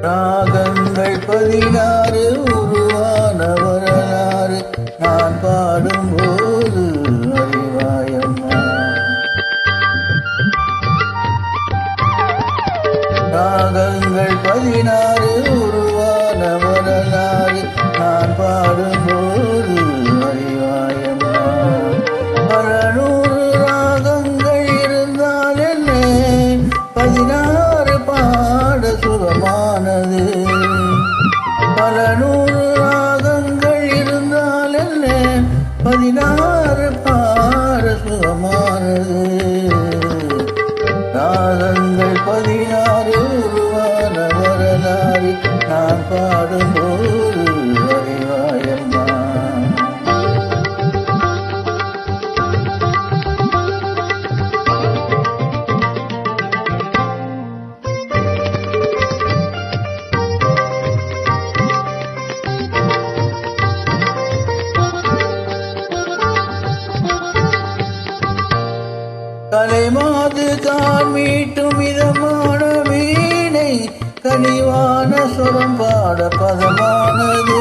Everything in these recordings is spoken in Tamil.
ராகங்கள் 16 உருவான வரலாறு நான் பாடும்போது அறிவாயம்மா. ராகங்கள் 16 உருவான வரலாறு நான் பாடும்போது அறிவாயம்மா. 600 ராகங்கள் இருந்தால் என்ன, 16 பாட சுகமானது. 600 ராகங்கள் இருந்தால் என்ன, 16 பாட சுகமானது. ராகங்கள் 16 உருவான வரலாறு நான் பாடும்போது அறிவாயம்மா. கலைமாது தான் மீட்டும் இதமான வீணை, கனிவான சுரம் பாட பதமானது.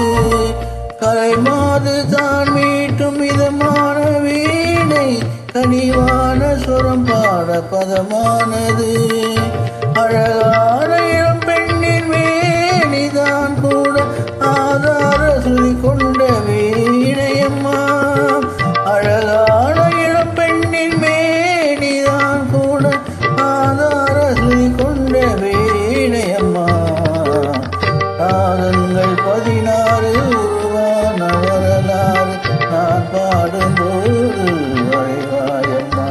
கலைமாது தான் மீட்டும் இதமான வீணை, கனிவான சுரம் பாட பதமானது. அழகான இளம் பெண்ணின் மேனிதான் கூட ஆதார சுதி கொண்ட வீணையம்மா. அழகான இளம் பெண்ணின் மேனிதான் கூட ஆதார சுதி கொண்ட வீணையம்மா. ராகங்கள் 16 உருவான வரலாறு நான் பாடும்போது அறிவாயம்மா.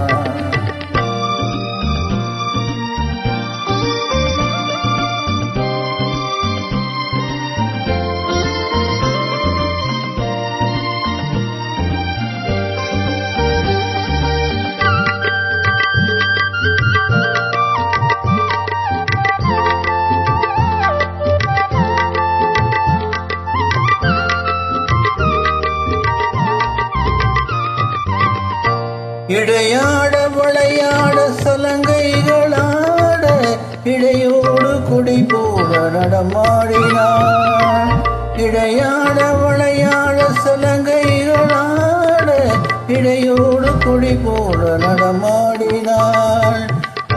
இடையாட விளையாட சலங்கைகளாட, இடையோடு குடி போட நடமாடினான். இடையாட விளையாட சலங்கைகளாட, இடையோடு குடி போட நடமாடினான்.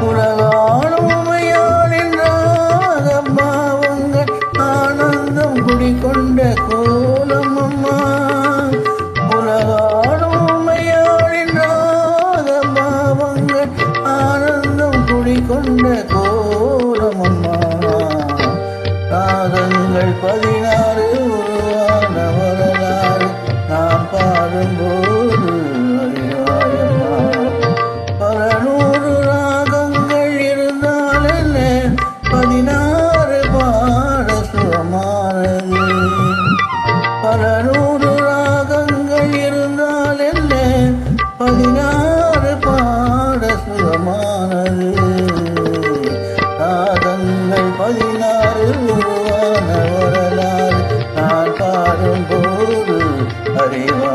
உலகானும் உமையாளின் ராகம்மாவங்கள் ஆனந்தம் குடிகொண்ட கோலம் அம்மா. உலகானும் உமையாளின் ராகம்மாவங்கள் ஆனந்தம் குடிகொண்ட கோலம் அம்மா. ராகங்கள் 16 உருவான வரலாறு நான் பாடும்போது அறிவாயம்மா. 600 ராகங்கள் இருந்தால் என்ன, 16 பாட சுகமானது. 600 ராகங்கள் இருந்தால் என்ன, 16 பாட சுகமானது. ராகங்கள் 16 உருவான வரலாறு நான் பாடும்போது அறிவாயம்மா.